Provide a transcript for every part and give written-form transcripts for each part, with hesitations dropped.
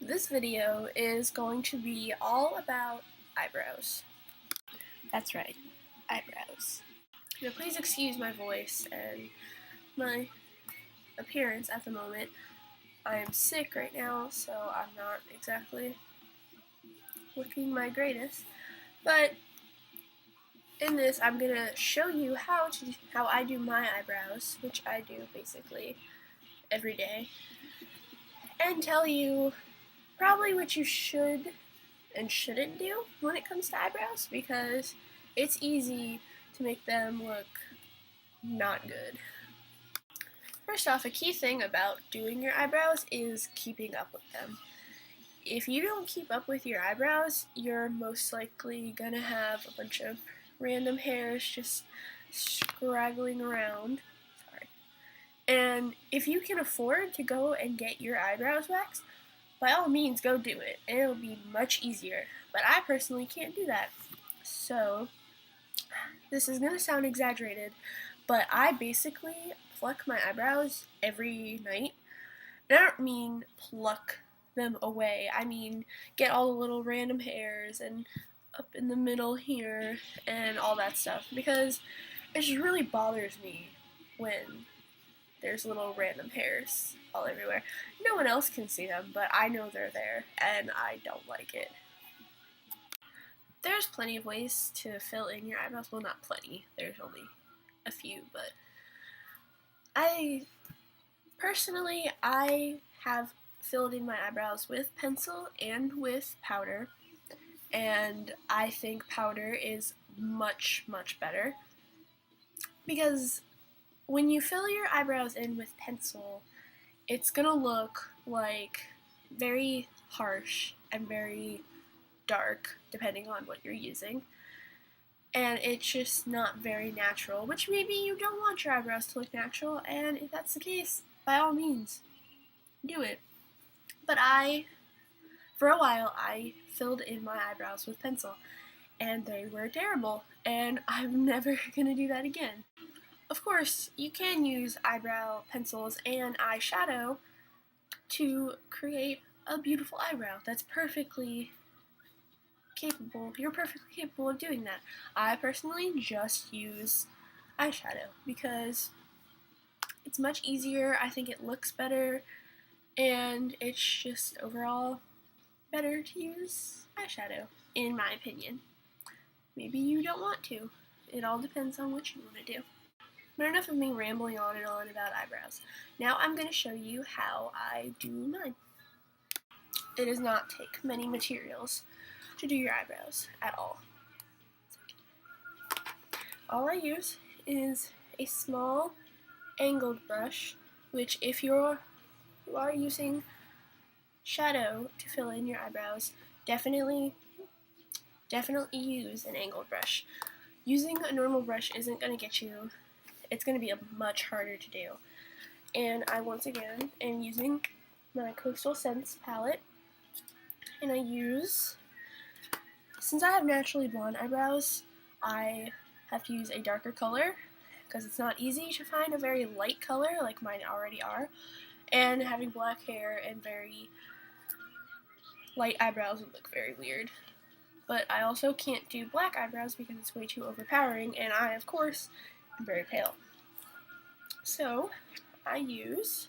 This video is going to be all about eyebrows. That's right, eyebrows. Now please excuse my voice and my appearance at the moment. I am sick right now, so I'm not exactly looking my greatest. But in this, I'm gonna show you how I do my eyebrows, which I do basically every day, and tell you probably what you should and shouldn't do when it comes to eyebrows, because it's easy to make them look not good. First off, a key thing about doing your eyebrows is keeping up with them. If you don't keep up with your eyebrows, you're most likely gonna have a bunch of random hairs just scraggling around. Sorry. And if you can afford to go and get your eyebrows waxed, by all means go do it. It'll be much easier. But I personally can't do that. So, this is gonna sound exaggerated, but I basically pluck my eyebrows every night. And I don't mean pluck them away. I mean get all the little random hairs and up in the middle here and all that stuff, because it just really bothers me when there's little random hairs all everywhere. No one else can see them, but I know they're there, and I don't like it. There's plenty of ways to fill in your eyebrows. Well, not plenty. There's only a few, but I have filled in my eyebrows with pencil and with powder, and I think powder is much, much better, because when you fill your eyebrows in with pencil, it's gonna look like very harsh and very dark, depending on what you're using, and it's just not very natural, which maybe you don't want your eyebrows to look natural, and if that's the case, by all means, do it. But for a while, I filled in my eyebrows with pencil, and they were terrible, and I'm never gonna do that again. Of course, you can use eyebrow pencils and eyeshadow to create a beautiful eyebrow. That's perfectly capable. You're perfectly capable of doing that. I personally just use eyeshadow because it's much easier. I think it looks better, and it's just overall better to use eyeshadow, in my opinion. Maybe you don't want to. It all depends on what you want to do. But enough of me rambling on and on about eyebrows. Now I'm going to show you how I do mine. It does not take many materials to do your eyebrows at all. All I use is a small angled brush, which if you are using shadow to fill in your eyebrows, definitely use an angled brush. Using a normal brush isn't going to get you, it's going to be much harder to do. And I once again am using my Coastal Scents palette, and since I have naturally blonde eyebrows, I have to use a darker color because it's not easy to find a very light color like mine already are, and having black hair and very light eyebrows would look very weird. But I also can't do black eyebrows because it's way too overpowering, and I, of course, am very pale. So, I use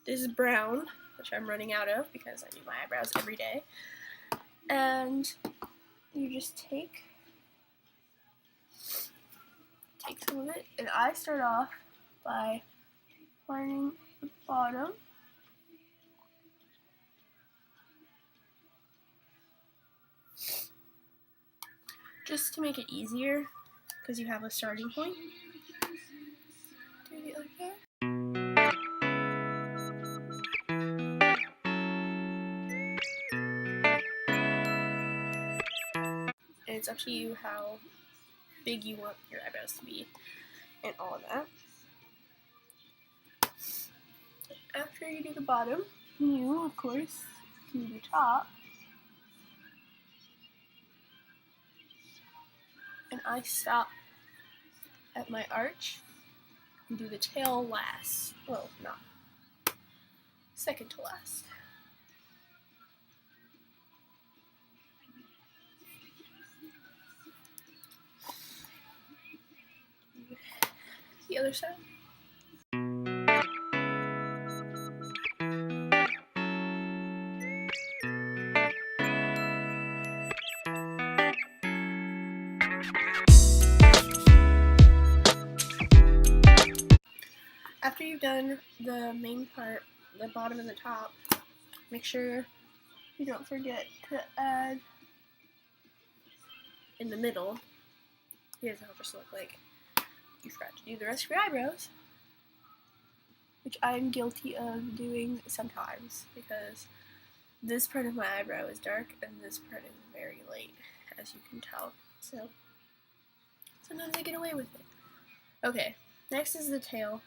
this brown, which I'm running out of because I do my eyebrows every day, and you just take some of it, and I start off by lining the bottom. Just to make it easier, because you have a starting point. Do it like that. And it's up to you how big you want your eyebrows to be, and all of that. After you do the bottom, you, of course, do the top. And I stop at my arch and do the tail last. Well, not second to last. the other side. After you've done the main part, the bottom and the top, make sure you don't forget to add in the middle. Here's how it just look like you forgot to do the rest of your eyebrows, which I'm guilty of doing sometimes because this part of my eyebrow is dark and this part is very light, as you can tell. So sometimes I get away with it. Okay, next is the tail.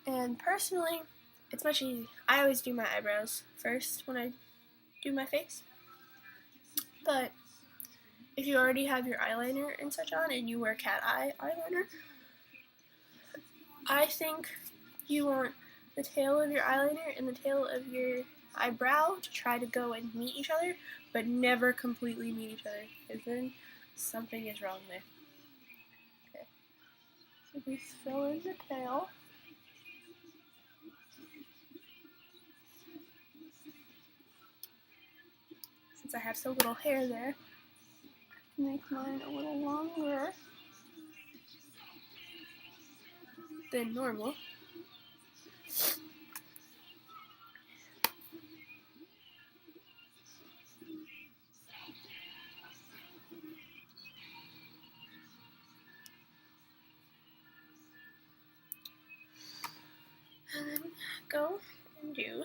And personally, it's much easier. I always do my eyebrows first when I do my face. But if you already have your eyeliner and such on and you wear cat eye eyeliner, I think you want the tail of your eyeliner and the tail of your eyebrow to try to go and meet each other, but never completely meet each other, because then something is wrong there. Okay, so we fill in the tail. Since I have so little hair there, I can make mine a little longer than normal. And then go and do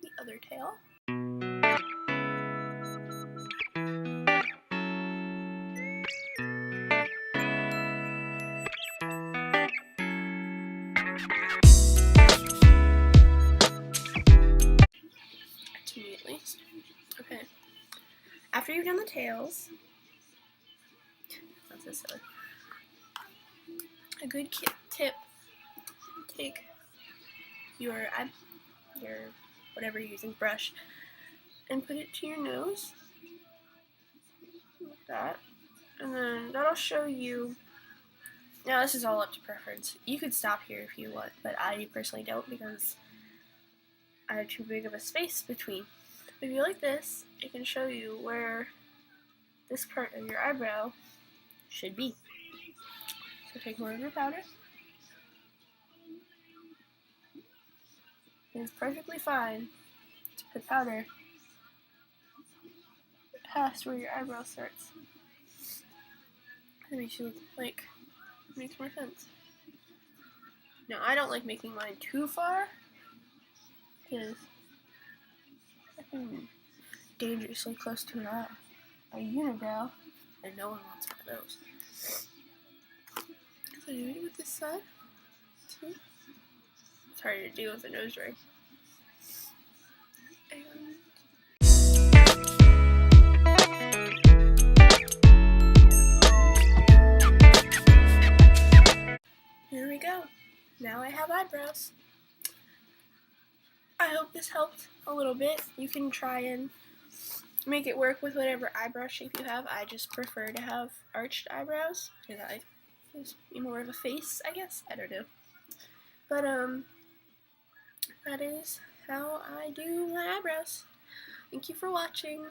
the other tail. To me at least. Okay. After you've done the tails, that's this side. A good tip, take your whatever you're using, brush, and put it to your nose, like that, and then that'll show you. Now this is all up to preference. You could stop here if you want, but I personally don't because I have too big of a space between. If you like this, it can show you where this part of your eyebrow should be. So take more of your powder. It's perfectly fine to put powder past where your eyebrow starts. That makes you look like it makes more sense. Now I don't like making mine too far because I'm dangerously close to a unibrow, and no one wants one of those. So do it with this side too. It's harder to do with a nose ring. And here we go. Now I have eyebrows. I hope this helped a little bit. You can try and make it work with whatever eyebrow shape you have. I just prefer to have arched eyebrows because I gives me more of a face, I guess. I don't know. But that is how I do my eyebrows. Thank you for watching.